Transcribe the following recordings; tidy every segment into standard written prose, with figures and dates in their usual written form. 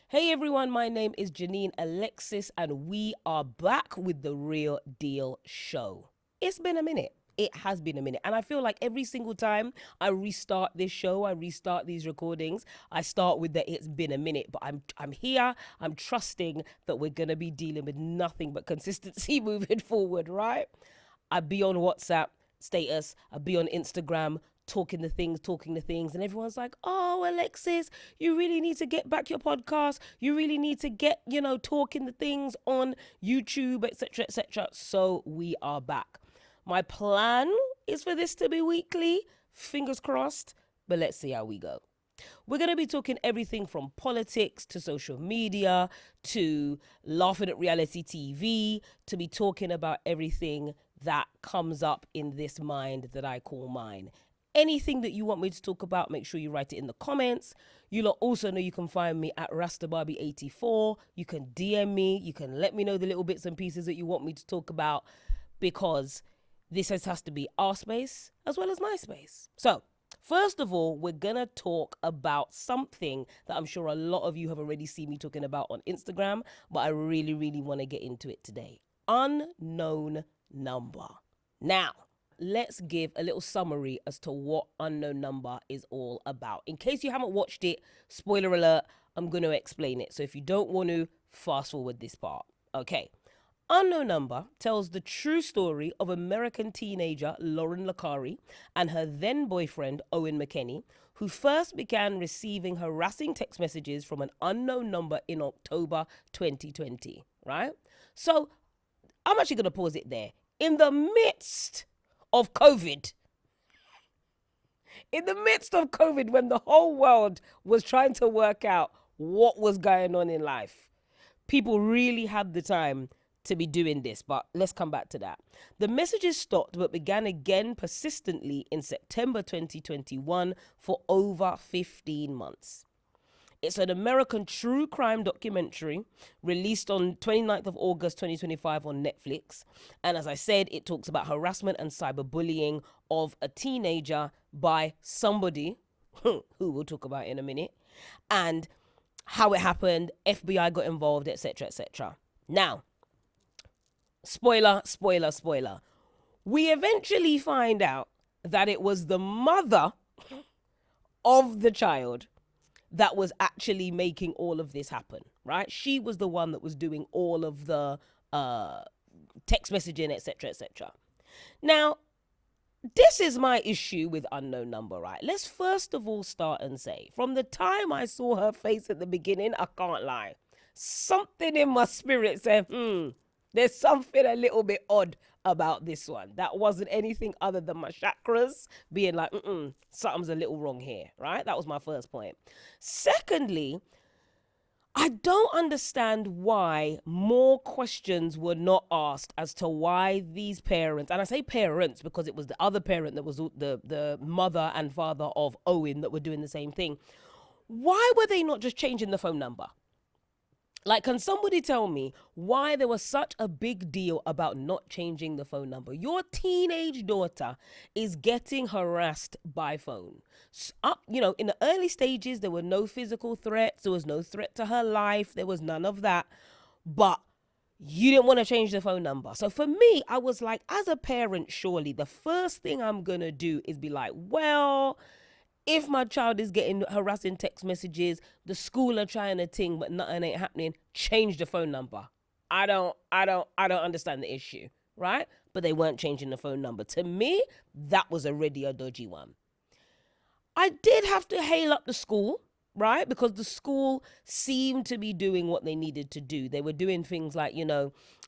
Hey everyone, my name is Janeen Alexis, and we are back with the Real Deal Show. It's been a minute. It has been a minute. And I feel like every single time I restart this show, I restart these recordings, I start with that it's been a minute. But I'm here. I'm trusting that we're gonna be dealing with nothing but consistency moving forward, right? I'd be on WhatsApp status, I'd be on Instagram talking the things, and everyone's like, oh, Alexis, you really need to get back your podcast. You really need to get, talking the things on YouTube, etc., etc. So we are back. My plan is for this to be weekly, fingers crossed, but let's see how we go. We're going to be talking everything from politics to social media to laughing at reality TV, to be talking about everything that comes up in this mind that I call mine. Anything that you want me to talk about, make sure you write it in the comments. You lot also know you can find me at RastaBarbie84. You can DM me. You can let me know the little bits and pieces that you want me to talk about, because this has to be our space as well as my space. So, first of all, we're going to talk about something that I'm sure a lot of you have already seen me talking about on Instagram, but I really, really want to get into it today. Unknown number. Now, let's give a little summary as to what Unknown Number is all about. In case you haven't watched it, spoiler alert, I'm going to explain it. So if you don't want to, fast forward this part. Okay. Unknown Number tells the true story of American teenager Lauren Licari and her then boyfriend Owen McKenney, who first began receiving harassing text messages from an unknown number in October 2020, right? So I'm actually going to pause it there. In the midst of COVID, when the whole world was trying to work out what was going on in life, people really had the time to be doing this, but let's come back to that. The messages stopped but began again persistently in September 2021 for over 15 months. It's an American true crime documentary released on 29th of August 2025 on Netflix. And as I said, it talks about harassment and cyberbullying of a teenager by somebody who we'll talk about in a minute, and how it happened, FBI got involved, etc., etc. Now, spoiler. We eventually find out that it was the mother of the child that was actually making all of this happen, right? She was the one that was doing all of the text messaging, etc., etc. Now, this is my issue with Unknown Number, right? Let's first of all start and say, from the time I saw her face at the beginning, I can't lie, something in my spirit said, there's something a little bit odd about this one. That wasn't anything other than my chakras being like, something's a little wrong here, right? That was my first point. Secondly, I don't understand why more questions were not asked as to why these parents, and I say parents because it was the other parent that was the mother and father of Owen that were doing the same thing. Why were they not just changing the phone number? Like, can somebody tell me why there was such a big deal about not changing the phone number? Your teenage daughter is getting harassed by phone. In the early stages, there were no physical threats. There was no threat to her life. There was none of that. But you didn't want to change the phone number. So for me, I was like, as a parent, surely the first thing I'm going to do is be like, well, if my child is getting harassing text messages, the school are trying a thing, but nothing ain't happening, change the phone number. I don't understand the issue, right? But they weren't changing the phone number. To me, that was already a dodgy one. I did have to hail up the school, right? Because the school seemed to be doing what they needed to do. They were doing things like,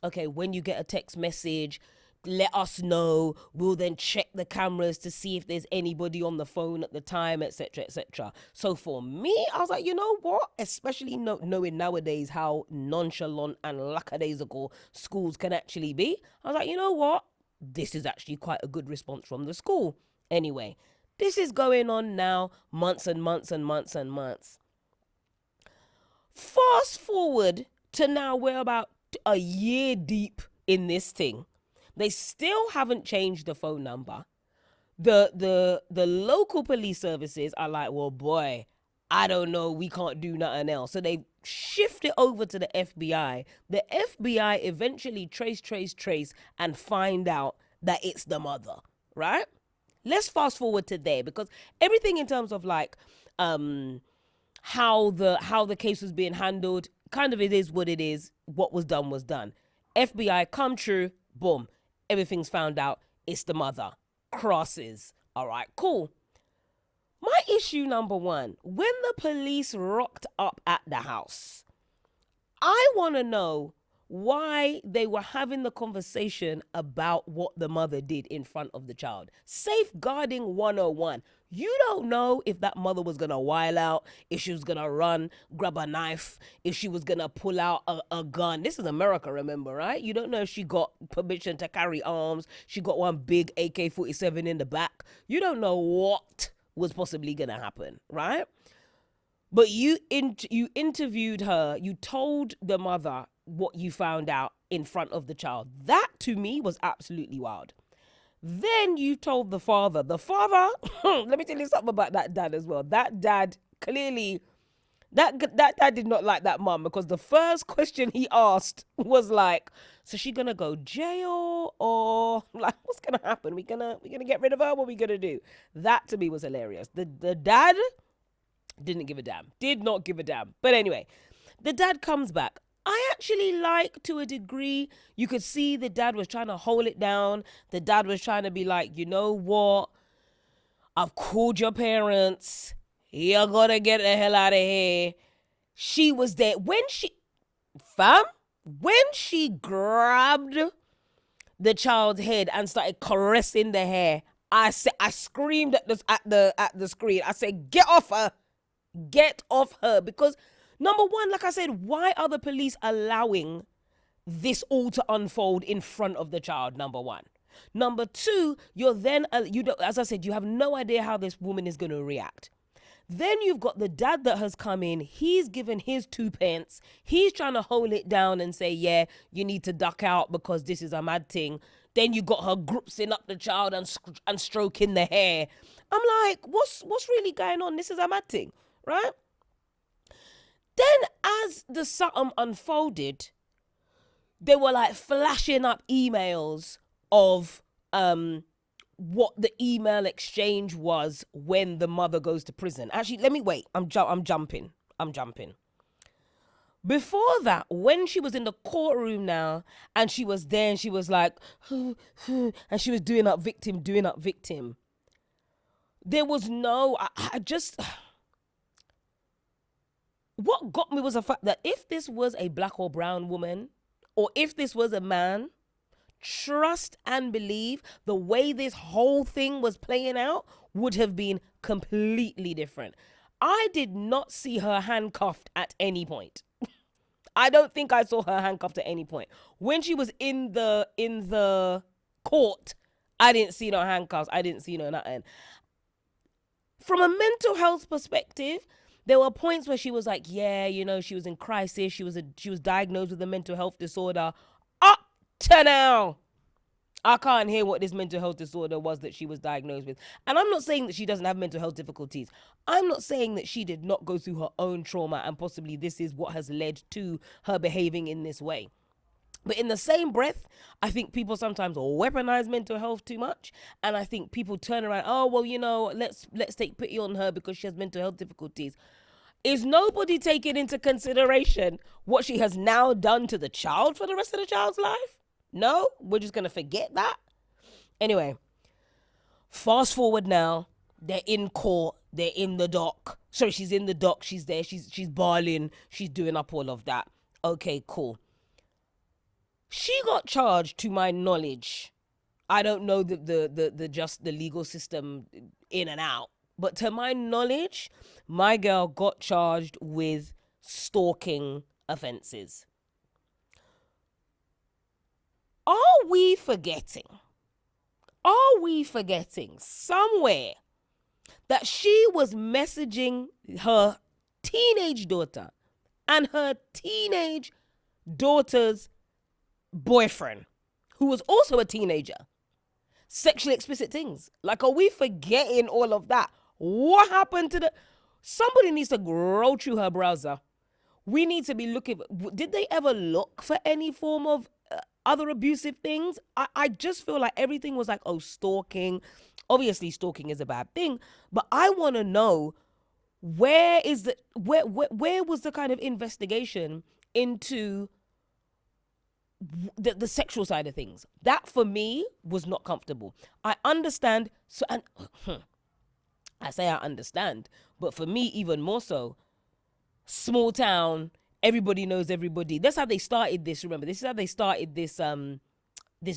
okay, when you get a text message, let us know. We'll then check the cameras to see if there's anybody on the phone at the time, etc., etc. So for me, I was like, you know what? Especially knowing nowadays how nonchalant and lackadaisical schools can actually be, I was like, you know what? This is actually quite a good response from the school. Anyway, this is going on now, months and months and months and months. Fast forward to now we're about a year deep in this thing. They still haven't changed the phone number. The local police services are like, well, boy, I don't know, we can't do nothing else. So they shift it over to the FBI. The FBI eventually trace and find out that it's the mother, right? Let's fast forward to there, because everything in terms of like how the case was being handled, kind of, it is what it is. What was done was done. FBI come true, boom, everything's found out. It's the mother. Crosses. All right, cool. My issue number one, when the police rocked up at the house, I want to know why they were having the conversation about what the mother did in front of the child. Safeguarding 101. You don't know if that mother was going to while out, if she was going to run, grab a knife, if she was going to pull out a gun. This is America, remember, right? You don't know if she got permission to carry arms. She got one big AK-47 in the back. You don't know what was possibly going to happen, right? But you interviewed her. You told the mother what you found out in front of the child. That, to me, was absolutely wild. Then you told the father. The father, let me tell you something about that dad as well. That dad, clearly, that dad did not like that mum, because the first question he asked was like, so she gonna go jail, or like, what's gonna happen? We gonna get rid of her? What we gonna do? That, to me, was hilarious. The dad didn't give a damn. Did not give a damn. But anyway, the dad comes back. I actually like, to a degree, you could see the dad was trying to hold it down. The dad was trying to be like, you know what? I've called your parents. You're gonna get the hell out of here. She was there. When she grabbed the child's head and started caressing the hair, I screamed at the screen. I said, get off her. Get off her. Because number one, like I said, why are the police allowing this all to unfold in front of the child? Number one. Number two, you're then, as I said, you have no idea how this woman is going to react. Then you've got the dad that has come in. He's given his 2 pence. He's trying to hold it down and say, yeah, you need to duck out because this is a mad thing. Then you got her groupsing up the child and stroking the hair. I'm like, what's really going on? This is a mad thing, right? Then as the something unfolded, they were like flashing up emails of what the email exchange was when the mother goes to prison. Actually, let me wait. I'm jumping. Before that, when she was in the courtroom now, and she was there, and she was like, and she was doing up victim. There was no, I just, what got me was the fact that if this was a black or brown woman, or if this was a man, trust and believe the way this whole thing was playing out would have been completely different. I did not see her handcuffed at any point. I don't think I saw her handcuffed at any point. When she was in the court, I didn't see no handcuffs. I didn't see no nothing. From a mental health perspective, there were points where she was like, yeah, you know, she was in crisis. She was diagnosed with a mental health disorder. Up to now, I can't hear what this mental health disorder was that she was diagnosed with. And I'm not saying that she doesn't have mental health difficulties. I'm not saying that she did not go through her own trauma and possibly this is what has led to her behaving in this way. But in the same breath, I think people sometimes weaponize mental health too much. And I think people turn around, oh, well, you know, let's take pity on her because she has mental health difficulties. Is nobody taking into consideration what she has now done to the child for the rest of the child's life? No, we're just going to forget that. Anyway, fast forward now. They're in court. They're in the dock. Sorry, she's in the dock. She's there. She's bawling. She's doing up all of that. Okay, cool. She got charged, to my knowledge. I don't know the legal system in and out. But to my knowledge, my girl got charged with stalking offenses. Are we forgetting somewhere that she was messaging her teenage daughter and her teenage daughter's boyfriend, who was also a teenager, sexually explicit things. Like, are we forgetting all of that? What happened to the... Somebody needs to grow through her browser. We need to be looking... Did they ever look for any form of other abusive things? I just feel like everything was like, oh, stalking. Obviously, stalking is a bad thing. But I want to know, where was the kind of investigation into the sexual side of things? That for me was not comfortable. I understand. So, and I say I understand, but for me, even more so, small town, everybody knows everybody. That's how they started this. Remember, this is how they started this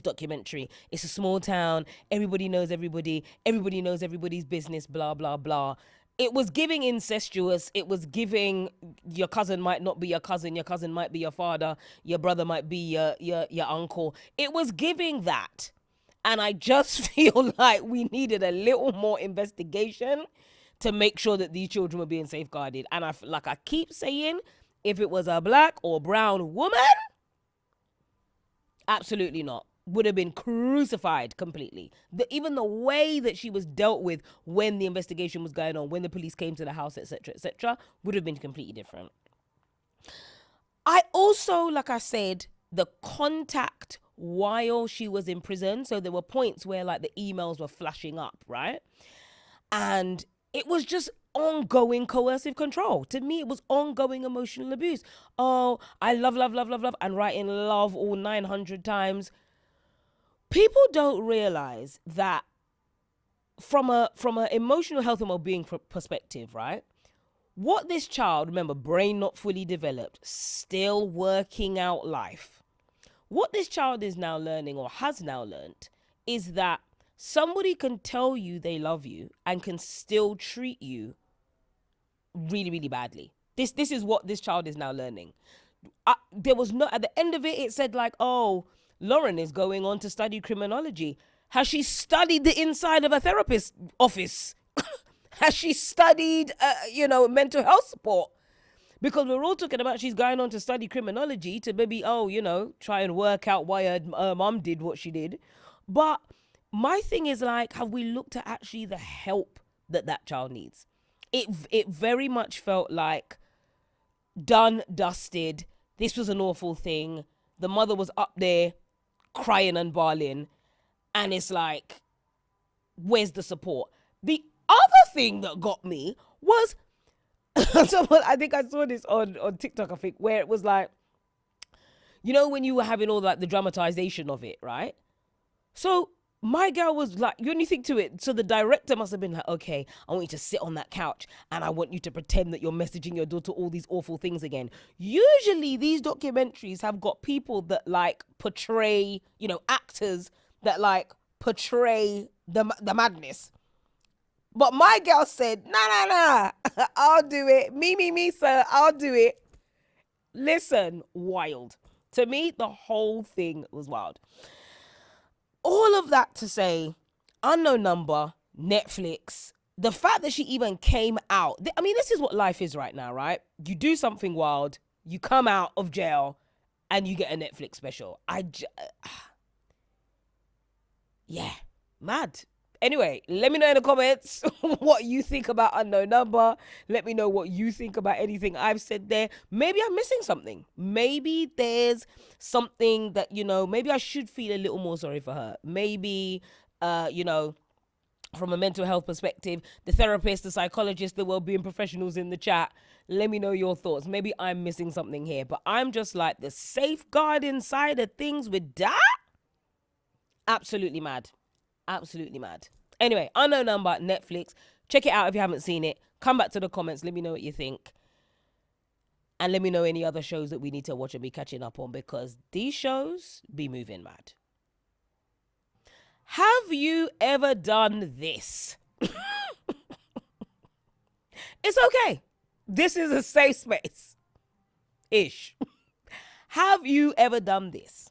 documentary. It's a small town, everybody knows everybody, everybody knows everybody's business, blah blah blah. It was giving incestuous. It was giving, your cousin might not be your cousin might be your father, your brother might be your uncle. It was giving that. And I just feel like we needed a little more investigation to make sure that these children were being safeguarded. And I keep saying, if it was a black or brown woman, absolutely not. Would have been crucified completely. Even the way that she was dealt with when the investigation was going on, when the police came to the house, etc., would have been completely different. I also, like I said, the contact while she was in prison. So there were points where like the emails were flashing up, right? And it was just ongoing coercive control. To me, it was ongoing emotional abuse. Oh, I love, and writing love all 900 times. People don't realize that from a emotional health and well-being perspective, right? What this child, remember, brain not fully developed, still working out life. What this child is now learning, or has now learned, is that somebody can tell you they love you and can still treat you really, really badly. This is what this child is now learning. There was no, at the end of it, it said like, oh, Lauren is going on to study criminology. Has she studied the inside of a therapist's office? Has she studied, mental health support? Because we're all talking about she's going on to study criminology to maybe, try and work out why her mom did what she did. But my thing is like, have we looked at actually the help that child needs? It very much felt like done, dusted. This was an awful thing. The mother was up there crying and bawling. And it's like, where's the support? The other thing that got me was, I think I saw this on TikTok, I think, where it was like, when you were having all that, the dramatization of it, right? So my girl was like, when you think to it, so the director must have been like, okay, I want you to sit on that couch and I want you to pretend that you're messaging your daughter all these awful things again. Usually these documentaries have got people that like portray, actors that like portray the madness. But my girl said, nah, I'll do it. Me, sir, I'll do it. Listen, wild. To me, the whole thing was wild. All of that to say, unknown number, Netflix, the fact that she even came out. I mean, this is what life is right now, right? You do something wild, you come out of jail, and you get a Netflix special. Yeah, mad. Anyway, let me know in the comments what you think about unknown number. Let me know what you think about anything I've said there. Maybe I'm missing something. Maybe there's something that, maybe I should feel a little more sorry for her. Maybe, from a mental health perspective, the therapist, the psychologist, the well-being professionals in the chat, let me know your thoughts. Maybe I'm missing something here. But I'm just like, the safeguarding side of things with that? Absolutely mad. Absolutely mad. Anyway, unknown number, Netflix. Check it out if you haven't seen it. Come back to the comments. Let me know what you think. And let me know any other shows that we need to watch and be catching up on, because these shows be moving mad. Have you ever done this? It's okay. This is a safe space. Ish. Have you ever done this?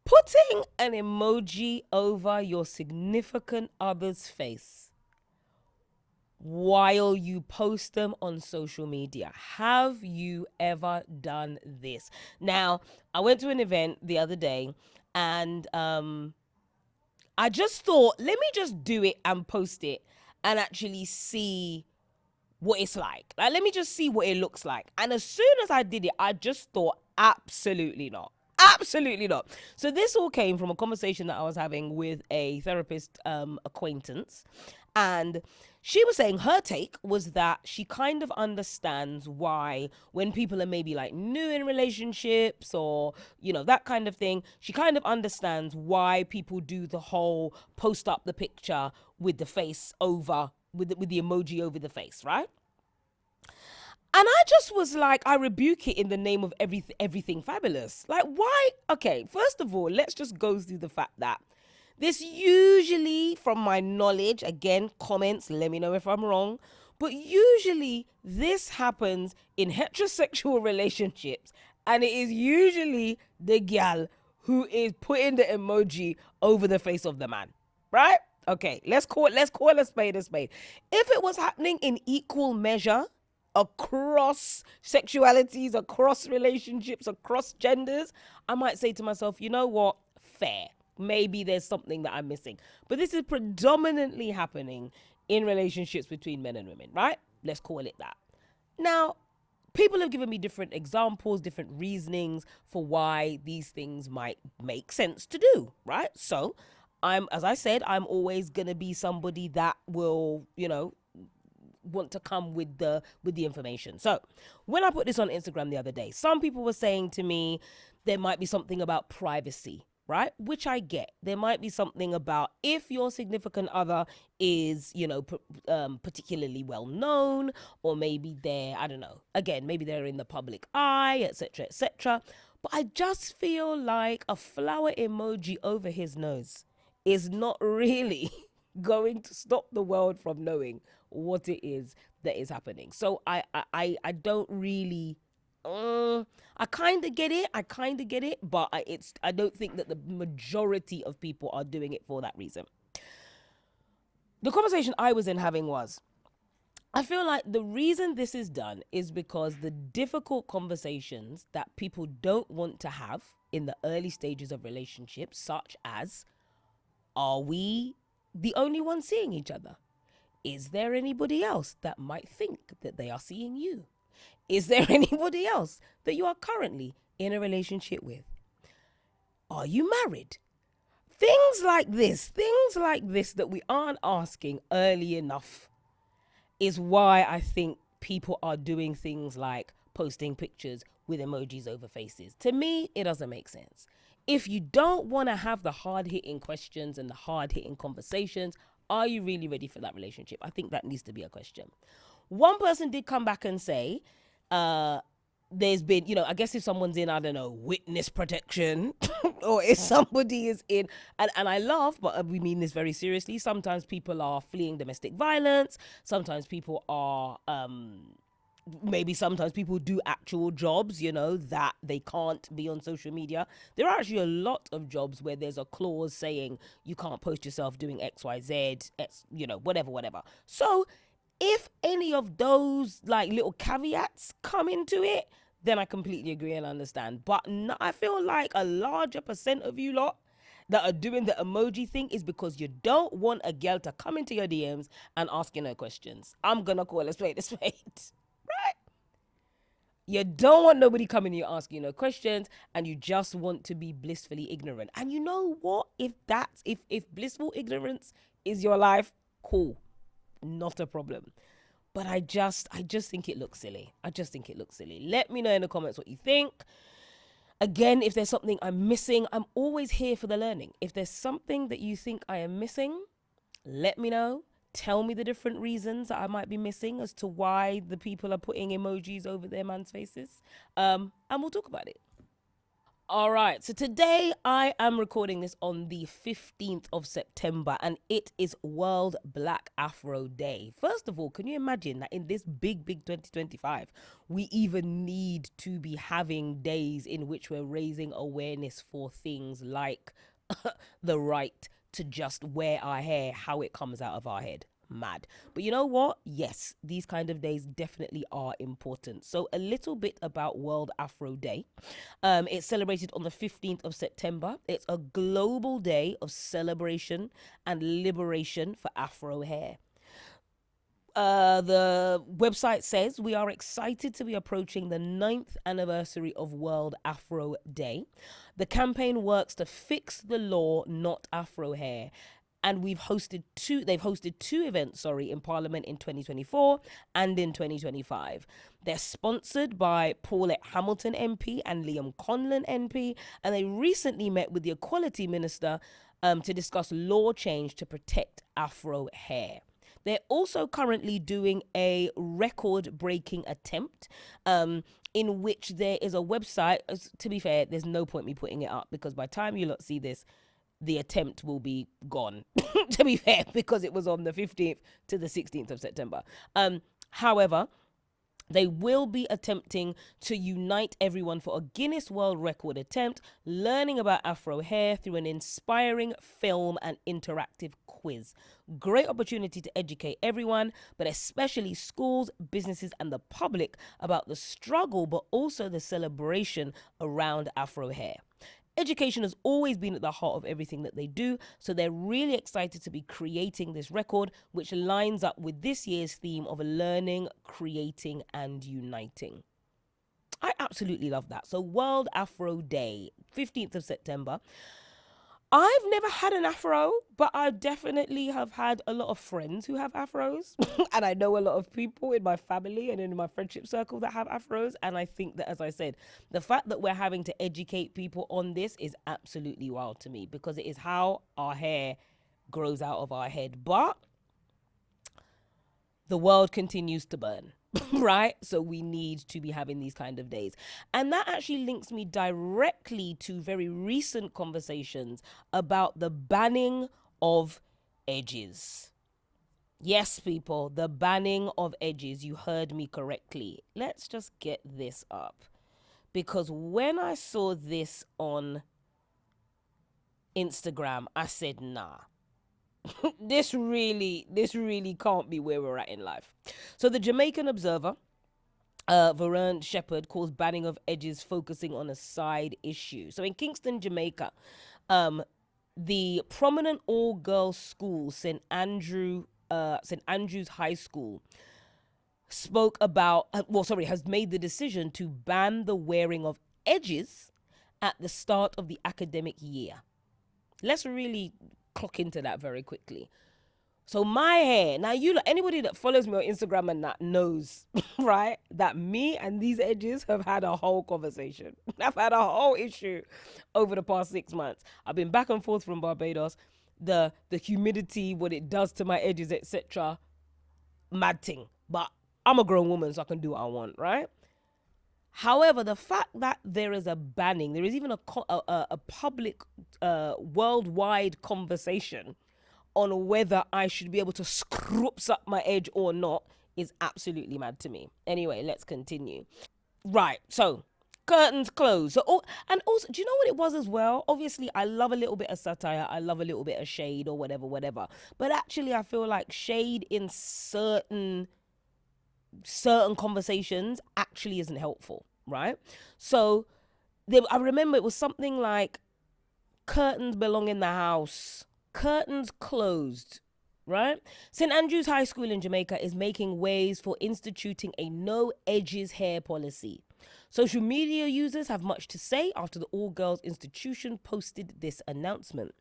Putting an emoji over your significant other's face while you post them on social media. Have you ever done this? Now, I went to an event the other day, and I just thought, let me just do it and post it and actually see what it's like. Like, let me just see what it looks like. And as soon as I did it, I just thought, absolutely not. Absolutely not. So this all came from a conversation that I was having with a therapist acquaintance, and she was saying her take was that she kind of understands why when people are maybe like new in relationships or that kind of thing, she kind of understands why people do the whole post up the picture with the face over with the emoji over the face, right? And I just was like, I rebuke it in the name of everything fabulous. Like, why? Okay, first of all, let's just go through the fact that this usually, from my knowledge, again, comments, let me know if I'm wrong, but usually this happens in heterosexual relationships, and it is usually the gal who is putting the emoji over the face of the man, right? Okay, let's call a spade a spade. If it was happening in equal measure across sexualities, across relationships, across genders, I might say to myself, you know what? Fair. Maybe there's something that I'm missing. But this is predominantly happening in relationships between men and women, right? Let's call it that. Now, people have given me different examples, different reasonings for why these things might make sense to do, right? So, as I said, I'm always going to be somebody that will, want to come with the information. So when I put this on Instagram the other day, some people were saying to me there might be something about privacy, right? Which I get. There might be something about if your significant other is, particularly well known, or maybe they're, I don't know, again, maybe they're in the public eye, etc., etc. But I just feel like a flower emoji over his nose is not really going to stop the world from knowing what it is that is happening. So I don't really I kind of get it. But I don't think that the majority of people are doing it for that reason. The conversation I was in having was, I feel like the reason this is done is because the difficult conversations that people don't want to have in the early stages of relationships, such as, are we the only ones seeing each other? Is there anybody else that might think that they are seeing you? Is there anybody else that you are currently in a relationship with? Are you married? Things like this that we aren't asking early enough is why I think people are doing things like posting pictures with emojis over faces. To me, it doesn't make sense. If you don't want to have the hard hitting questions and the hard hitting conversations, are you really ready for that relationship? I think that needs to be a question. One person did come back and say, there's been, I guess if someone's in, I don't know, witness protection, or if somebody is in, and I laugh, but we mean this very seriously. Sometimes people are fleeing domestic violence. Sometimes people are, maybe sometimes people do actual jobs, that they can't be on social media. There are actually a lot of jobs where there's a clause saying you can't post yourself doing X, Y, Z, whatever. So if any of those like little caveats come into it, then I completely agree and understand. But no, I feel like a larger percent of you lot that are doing the emoji thing is because you don't want a girl to come into your DMs and asking her questions. I'm gonna call a spade a spade. Right? You don't want nobody coming here asking you no questions, and you just want to be blissfully ignorant. And you know what? If blissful ignorance is your life, cool. Not a problem. But I just think it looks silly. Let me know in the comments what you think. Again, if there's something I'm missing, I'm always here for the learning. If there's something that you think I am missing, let me know. Tell me the different reasons that I might be missing as to why the people are putting emojis over their man's faces. And we'll talk about it. All right, so today I am recording this on the 15th of September, and it is World Black Afro Day. First of all, can you imagine that in this big 2025, we even need to be having days in which we're raising awareness for things like the right to just wear our hair how it comes out of our head? Mad. But you know what? Yes, these kind of days definitely are important. So a little bit about World Afro Day. It's celebrated on the 15th of September. It's a global day of celebration and liberation for Afro hair. The website says we are excited to be approaching the ninth anniversary of World Afro Day. The campaign works to fix the law, not Afro hair. And they've hosted two events, in Parliament in 2024 and in 2025. They're sponsored by Paulette Hamilton MP and Liam Conlon MP, and they recently met with the Equality Minister to discuss law change to protect Afro hair. They're also currently doing a record breaking attempt in which there is a website. To be fair, there's no point me putting it up because by the time you lot see this, the attempt will be gone, to be fair, because it was on the 15th to the 16th of September. However, they will be attempting to unite everyone for a Guinness World Record attempt, learning about Afro hair through an inspiring film and interactive quiz. Great opportunity to educate everyone, but especially schools, businesses, and the public about the struggle, but also the celebration around Afro hair. Education has always been at the heart of everything that they do, so they're really excited to be creating this record, which lines up with this year's theme of learning, creating, and uniting. I absolutely love that. So World Afro Day, 15th of September. I've never had an afro, but I definitely have had a lot of friends who have afros. And I know a lot of people in my family and in my friendship circle that have afros. And I think that, as I said, the fact that we're having to educate people on this is absolutely wild to me because it is how our hair grows out of our head. But the world continues to burn. Right? So we need to be having these kind of days. And that actually links me directly to very recent conversations about the banning of edges. Yes, people, the banning of edges. You heard me correctly. Let's just get this up. Because when I saw this on Instagram, I said, nah. This really can't be where we're at in life. So the Jamaican Observer, Varun Shepherd, calls banning of edges focusing on a side issue. So in Kingston, Jamaica, the prominent all-girls school, St. Andrew's High School, has made the decision to ban the wearing of edges at the start of the academic year. Let's really clock into that very quickly. So my hair, now anybody that follows me on Instagram and that knows, right, that me and these edges have had a whole conversation. I've had a whole issue over the past 6 months. I've been back and forth from Barbados, the humidity, what it does to my edges, etc. Mad thing. But I'm a grown woman, so I can do what I want, right? However, the fact that there is a banning, there is even a public worldwide conversation on whether I should be able to scroops up my edge or not is absolutely mad to me. Anyway, let's continue. Right, so curtains closed. And also, do you know what it was as well? Obviously, I love a little bit of satire. I love a little bit of shade or whatever. But actually, I feel like shade in certain conversations actually isn't helpful, right? So I remember it was something like curtains belong in the house, curtains closed, right? St. Andrew's High School in Jamaica is making waves for instituting a no edges hair policy. Social media users have much to say after the all-girls institution posted this announcement.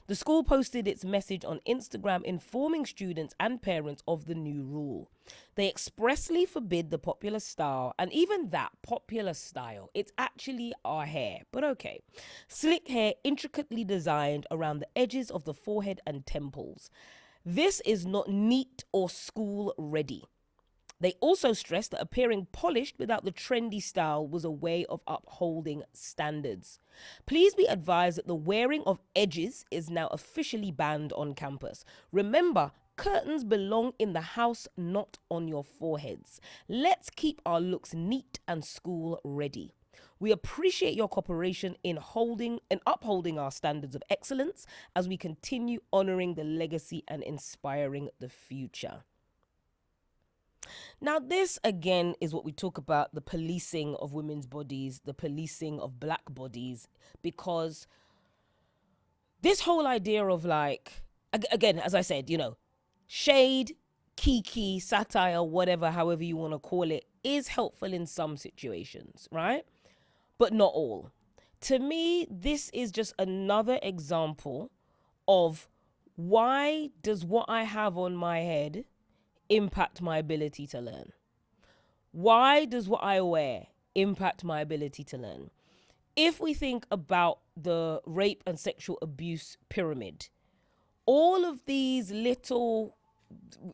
The school posted its message on Instagram informing students and parents of the new rule. They expressly forbid the popular style, and even that popular style, it's actually our hair, but okay. Slick hair intricately designed around the edges of the forehead and temples. This is not neat or school ready. They also stressed that appearing polished without the trendy style was a way of upholding standards. Please be advised that the wearing of edges is now officially banned on campus. Remember, curtains belong in the house, not on your foreheads. Let's keep our looks neat and school ready. We appreciate your cooperation in upholding our standards of excellence as we continue honoring the legacy and inspiring the future. Now, this again is what we talk about, the policing of women's bodies, the policing of black bodies, because this whole idea of like, again, as I said, shade, kiki, satire, whatever, however you want to call it, is helpful in some situations, right? But not all. To me, this is just another example of why does what I have on my head impact my ability to learn? Why does what I wear impact my ability to learn? If we think about the rape and sexual abuse pyramid, all of these little,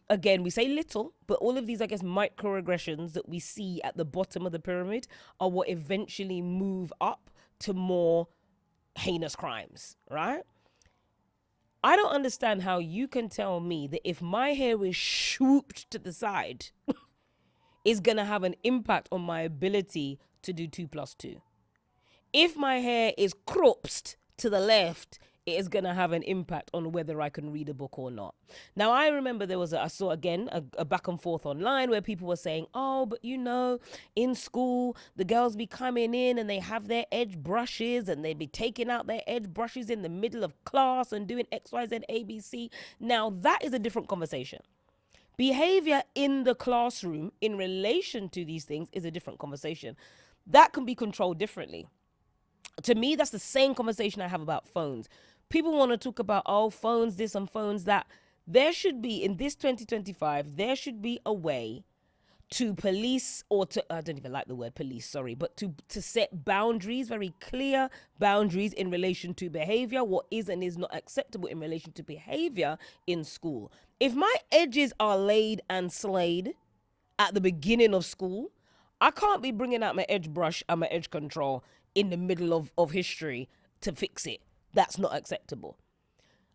again, we say little, but all of these, I guess, microaggressions that we see at the bottom of the pyramid are what eventually move up to more heinous crimes, right? I don't understand how you can tell me that if my hair is swooped to the side, is going to have an impact on my ability to do 2 plus 2. If my hair is cropped to the left, it is going to have an impact on whether I can read a book or not. Now, I remember I saw again a back and forth online where people were saying, oh, but in school, the girls be coming in and they have their edge brushes and they'd be taking out their edge brushes in the middle of class and doing X, Y, Z, A, B, C. Now, that is a different conversation. Behavior in the classroom in relation to these things is a different conversation. That can be controlled differently. To me, that's the same conversation I have about phones. People want to talk about, phones this and phones that. There should be, in this 2025, there should be a way to police, or to, I don't even like the word police, sorry, but to set boundaries, very clear boundaries in relation to behavior, what is and is not acceptable in relation to behavior in school. If my edges are laid and slayed at the beginning of school, I can't be bringing out my edge brush and my edge control in the middle of history to fix it. That's not acceptable.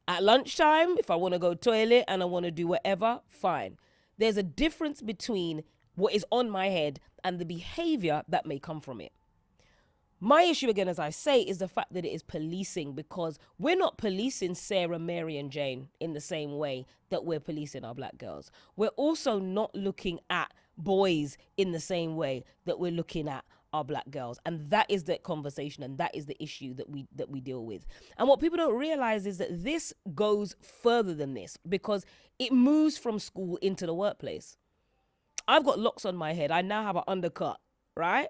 At lunchtime, if I want to go toilet and I want to do whatever, fine. There's a difference between what is on my head and the behavior that may come from it. My issue, again, as I say, is the fact that it is policing, because we're not policing Sarah, Mary, and Jane in the same way that we're policing our black girls. We're also not looking at boys in the same way that we're looking at our black girls. And that is the conversation, and that is the issue that we deal with. And what people don't realize is that this goes further than this, because it moves from school into the workplace. I've got locks on my head. I now have an undercut, right?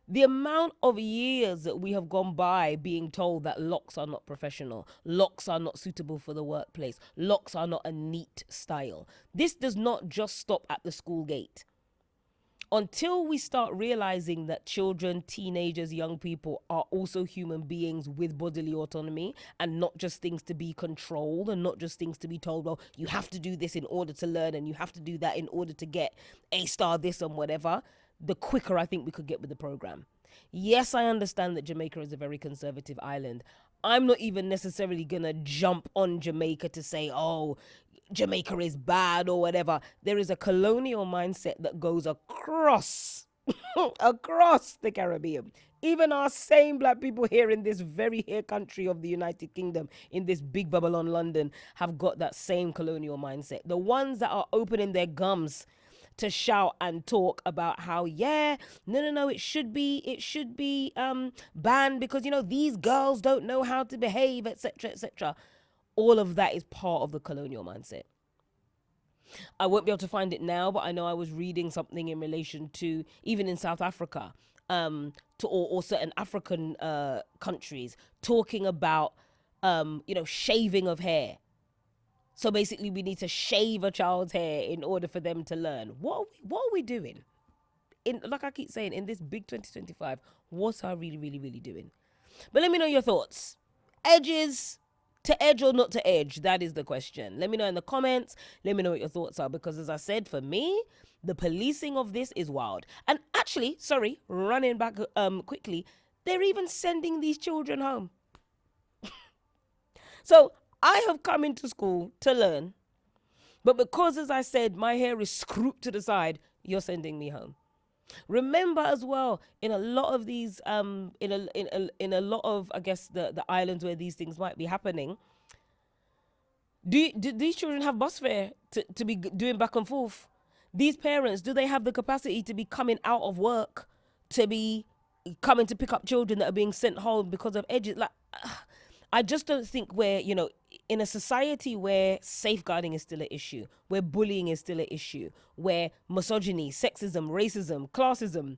The amount of years that we have gone by being told that locks are not professional, locks are not suitable for the workplace, locks are not a neat style. This does not just stop at the school gate. Until we start realizing that children, teenagers, young people are also human beings with bodily autonomy, and not just things to be controlled, and not just things to be told, well, you have to do this in order to learn, and you have to do that in order to get A star this and whatever, the quicker I think we could get with the program. Yes, I understand that Jamaica is a very conservative island. I'm not even necessarily going to jump on Jamaica to say, oh, Jamaica is bad or whatever. There is a colonial mindset that goes across across the Caribbean. Even our same black people here in this very here country of the United Kingdom, in this big Babylon London, have got that same colonial mindset. The ones that are opening their gums to shout and talk about how, no, it should be banned because, these girls don't know how to behave, etc., etc. All of that is part of the colonial mindset. I won't be able to find it now, but I know I was reading something in relation to, even in South Africa, or certain African countries, talking about, shaving of hair. So basically, we need to shave a child's hair in order for them to learn. What are we doing? Like I keep saying, in this big 2025, what are we really, really doing? But let me know your thoughts. Edges, to edge or not to edge? That is the question. Let me know in the comments. Let me know what your thoughts are. Because as I said, for me, the policing of this is wild. And actually, running back quickly, they're even sending these children home. So I have come into school to learn. But because, as I said, my hair is scrooped to the side, you're sending me home. Remember as well, in a lot of these in a lot of, I guess, the islands where these things might be happening, do these children have bus fare to be doing back and forth? These parents, do they have the capacity to be coming out of work to be coming to pick up children that are being sent home because of edges? Like, I just don't think we're, in a society where safeguarding is still an issue, where bullying is still an issue, where misogyny, sexism, racism, classism,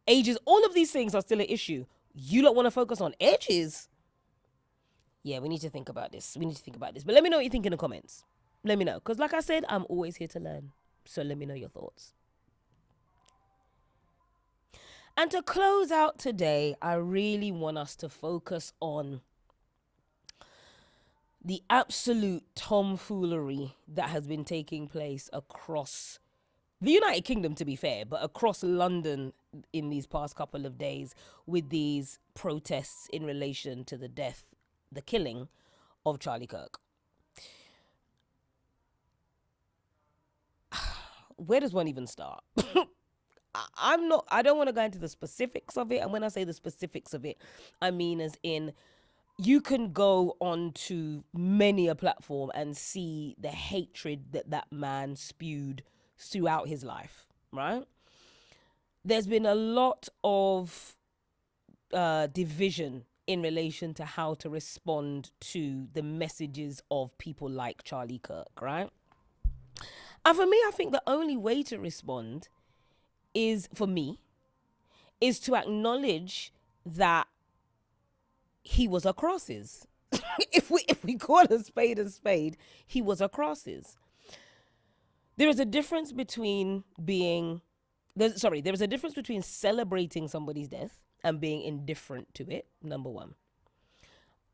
ages, all of these things are still an issue. You don't want to focus on edges? Yeah, we need to think about this. But let me know what you think in the comments. Let me know. Because like I said, I'm always here to learn. So let me know your thoughts. And to close out today, I really want us to focus on the absolute tomfoolery that has been taking place across the United Kingdom, to be fair, but across London in these past couple of days with these protests in relation to the killing of Charlie Kirk. Where does one even start? I don't want to go into the specifics of it. And when I say the specifics of it, I mean as in, you can go onto many a platform and see the hatred that man spewed throughout his life, right? There's been a lot of division in relation to how to respond to the messages of people like Charlie Kirk, right? And for me, I think the only way to respond is to acknowledge that he was a crosses. if we call a spade, he was a crosses. There is a difference between celebrating somebody's death and being indifferent to it, number one.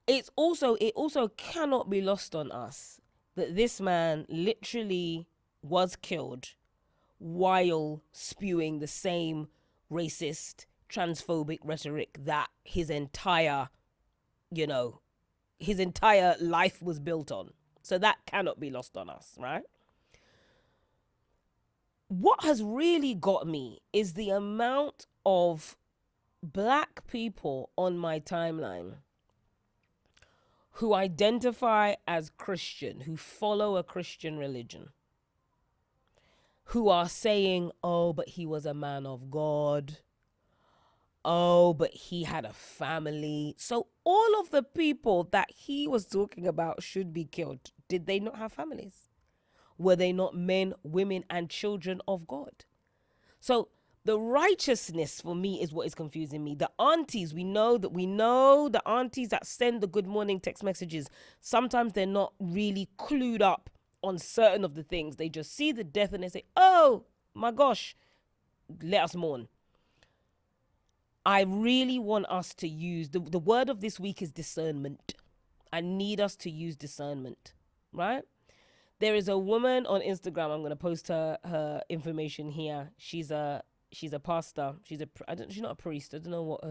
It also cannot be lost on us that this man literally was killed while spewing the same racist, transphobic rhetoric that his entire life was built on. So that cannot be lost on us, right? What has really got me is the amount of black people on my timeline who identify as Christian, who follow a Christian religion, who are saying, oh, but he was a man of God. Oh, but he had a family. So all of the people that he was talking about should be killed. Did they not have families? Were they not men, women, and children of God? So the righteousness for me is what is confusing me. The aunties, we know the aunties that send the good morning text messages, sometimes they're not really clued up on certain of the things. They just see the death and they say, oh my gosh, let us mourn. I really want us to use, the word of this week is discernment. I need us to use discernment, right? There is a woman on Instagram. I'm going to post her information here. She's a pastor. She's not a priest. I don't know what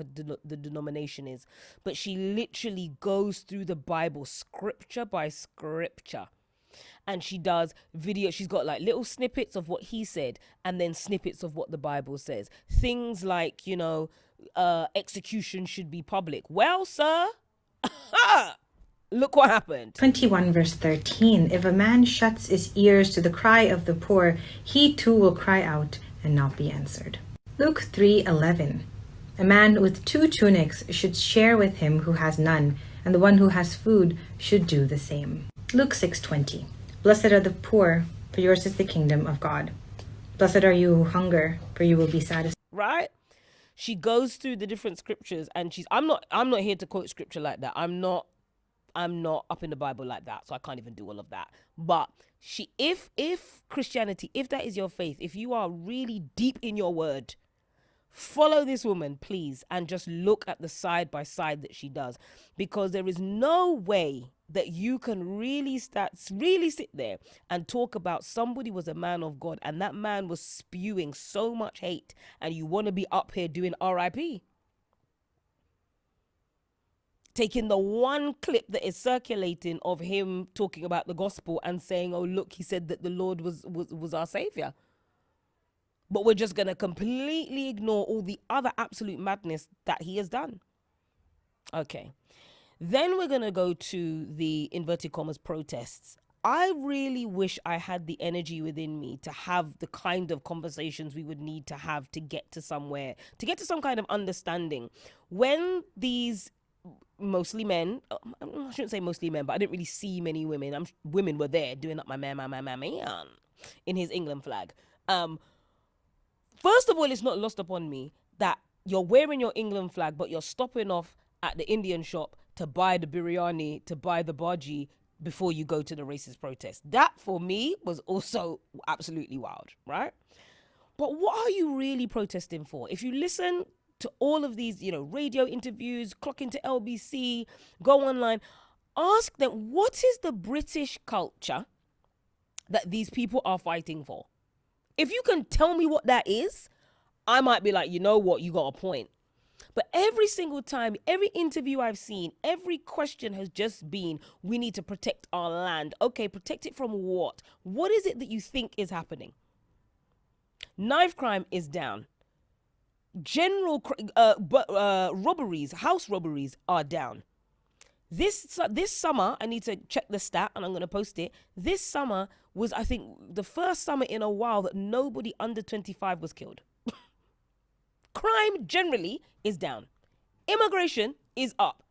the denomination is, but she literally goes through the Bible scripture by scripture. And she does video. She's got like little snippets of what he said and then snippets of what the Bible says. Things like, execution should be public. Well, sir, look what happened. 21 verse 13. If a man shuts his ears to the cry of the poor, he too will cry out and not be answered. Luke 3:11. A man with 2 tunics should share with him who has none, and the one who has food should do the same. Luke 6:20. Blessed are the poor, for yours is the kingdom of God. Blessed are you who hunger, for you will be satisfied. Right? She goes through the different scriptures, and I'm not here to quote scripture like that. I'm not up in the Bible like that, so I can't even do all of that. But if Christianity, if that is your faith, if you are really deep in your word, follow this woman, please, and just look at the side by side that she does, because there is no way that you can really sit there and talk about somebody was a man of God and that man was spewing so much hate, and you want to be up here doing RIP. taking the one clip that is circulating of him talking about the gospel and saying, oh, look, he said that the Lord was our savior. But we're just going to completely ignore all the other absolute madness that he has done. Okay. Then we're going to go to the inverted commas protests. I really wish I had the energy within me to have the kind of conversations we would need to have to get to somewhere, to get to some kind of understanding. When these mostly men, I shouldn't say mostly men, but I didn't really see many women. Women were there doing up my man in his England flag. First of all, it's not lost upon me that you're wearing your England flag, but you're stopping off at the Indian shop to buy the biryani, to buy the bhaji before you go to the racist protest. That, for me, was also absolutely wild, right? But what are you really protesting for? If you listen to all of these, radio interviews, clock into LBC, go online, ask them, what is the British culture that these people are fighting for? If you can tell me what that is, I might be like, you know what, you got a point. But every single time, every interview I've seen, every question has just been, we need to protect our land. Okay, protect it from what? What is it that you think is happening? Knife crime is down. General robberies, house robberies are down. This summer, I need to check the stat and I'm going to post it. This summer was, I think, the first summer in a while that nobody under 25 was killed. Crime generally is down. Immigration is up.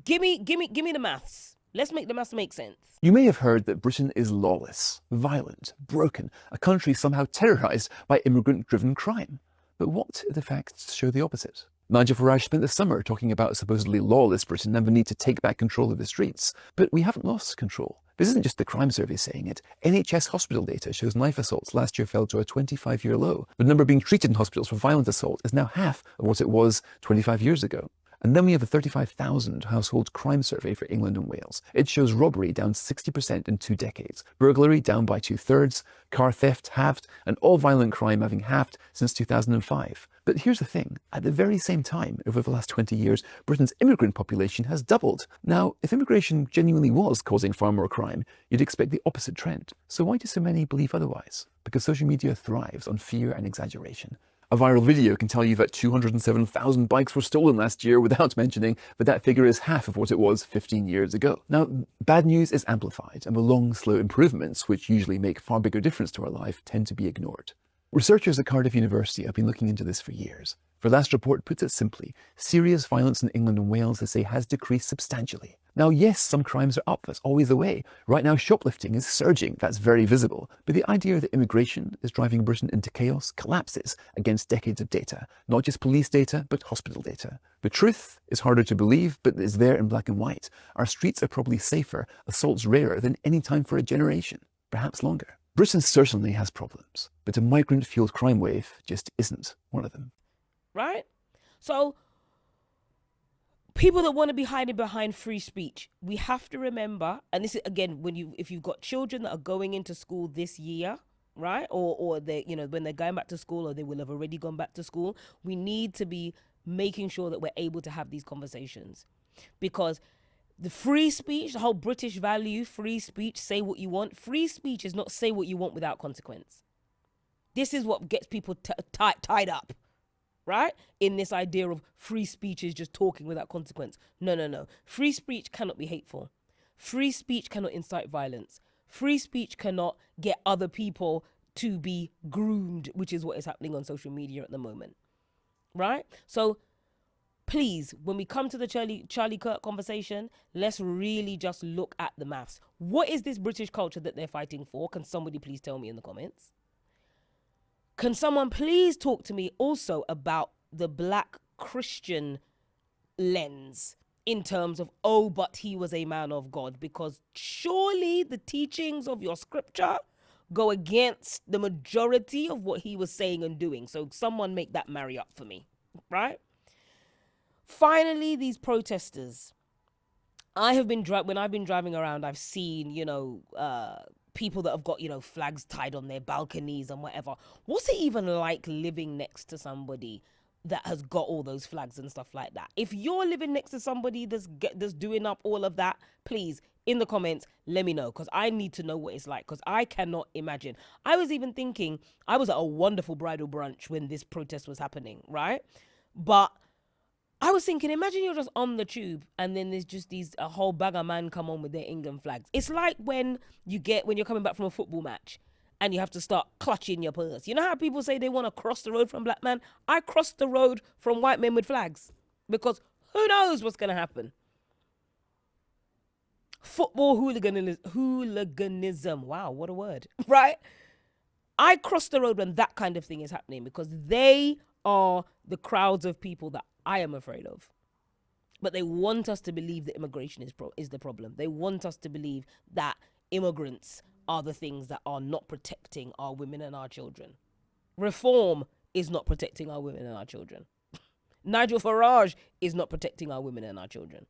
Give me the maths. Let's make the maths make sense. You may have heard that Britain is lawless, violent, broken, a country somehow terrorised by immigrant-driven crime. But what if the facts show the opposite? Nigel Farage spent the summer talking about a supposedly lawless Britain and the need to take back control of the streets. But we haven't lost control. This isn't just the crime survey saying it. NHS hospital data shows knife assaults last year fell to a 25-year low. The number being treated in hospitals for violent assault is now half of what it was 25 years ago. And then we have the 35,000 household crime survey for England and Wales. It shows robbery down 60% in 2 decades, burglary down by 2/3, car theft halved, and all violent crime having halved since 2005. But here's the thing, at the very same time, over the last 20 years, Britain's immigrant population has doubled. Now, if immigration genuinely was causing far more crime, you'd expect the opposite trend. So why do so many believe otherwise? Because social media thrives on fear and exaggeration. A viral video can tell you that 207,000 bikes were stolen last year without mentioning that that figure is half of what it was 15 years ago. Now, bad news is amplified, and the long, slow improvements, which usually make far bigger difference to our life, tend to be ignored. Researchers at Cardiff University have been looking into this for years. Their last report puts it simply, serious violence in England and Wales, they say, has decreased substantially. Now, yes, some crimes are up, that's always the way. Right now, shoplifting is surging, that's very visible. But the idea that immigration is driving Britain into chaos collapses against decades of data. Not just police data, but hospital data. The truth is harder to believe, but is there in black and white. Our streets are probably safer, assaults rarer than any time for a generation, perhaps longer. Britain certainly has problems, but a migrant-fueled crime wave just isn't one of them. Right? So, people that want to be hiding behind free speech, we have to remember, and this is again if you've got children that are going into school this year, right, or they when they're going back to school, or they will have already gone back to school, we need to be making sure that we're able to have these conversations, because the free speech, the whole British value, free speech, say what you want. Free speech is not say what you want without consequence. This is what gets people tied up. Right? In this idea of free speech is just talking without consequence. No. Free speech cannot be hateful. Free speech cannot incite violence. Free speech cannot get other people to be groomed, which is what is happening on social media at the moment. Right? So please, when we come to the Charlie Kirk conversation, let's really just look at the maths. What is this British culture that they're fighting for? Can somebody please tell me in the comments? Can someone please talk to me also about the black Christian lens in terms of, oh, but he was a man of God? Because surely the teachings of your scripture go against the majority of what he was saying and doing. So someone make that marry up for me, right? Finally, these protesters. When I've been driving around, I've seen, people that have got, flags tied on their balconies and whatever. What's it even like living next to somebody that has got all those flags and stuff like that. If you're living next to somebody that's doing up all of that, please, in the comments, let me know, because I need to know what it's like, because I cannot imagine. I was even thinking, I was at a wonderful bridal brunch when this protest was happening, right? But I was thinking, imagine you're just on the tube and then there's just a whole bag of man come on with their England flags. It's like when you're coming back from a football match and you have to start clutching your purse. You know how people say they want to cross the road from black men? I crossed the road from white men with flags because who knows what's going to happen. Football hooliganism. Wow, what a word, right? I cross the road when that kind of thing is happening because they are the crowds of people that I am afraid of. But they want us to believe that immigration is the problem. They want us to believe that immigrants are the things that are not protecting our women and our children. Reform is not protecting our women and our children. Nigel Farage is not protecting our women and our children.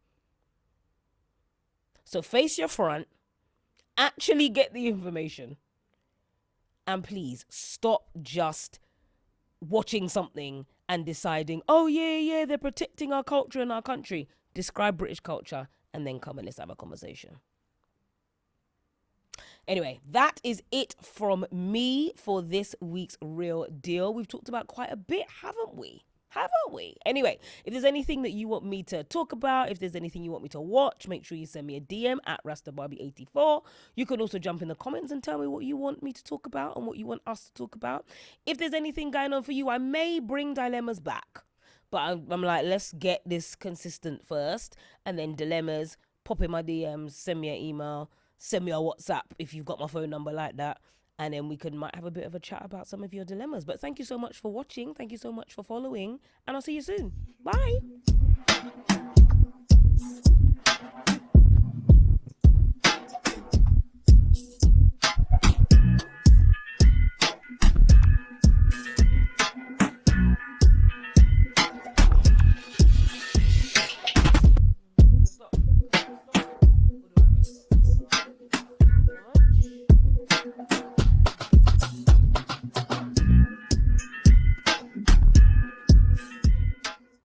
So face your front, actually get the information, and please stop just watching something and deciding, oh yeah, they're protecting our culture and our country. Describe British culture and then come and let's have a conversation. Anyway, that is it from me for this week's Real Deal. We've talked about quite a bit, haven't we? Anyway, if there's anything that you want me to talk about, if there's anything you want me to watch, make sure you send me a DM at RastaBarbie84. You can also jump in the comments and tell me what you want me to talk about and what you want us to talk about. If there's anything going on for you, I may bring dilemmas back. But I'm like, let's get this consistent first. And then dilemmas, pop in my DMs, send me an email, send me a WhatsApp if you've got my phone number like that. And then we might have a bit of a chat about some of your dilemmas. But thank you so much for watching. Thank you so much for following. And I'll see you soon. Bye.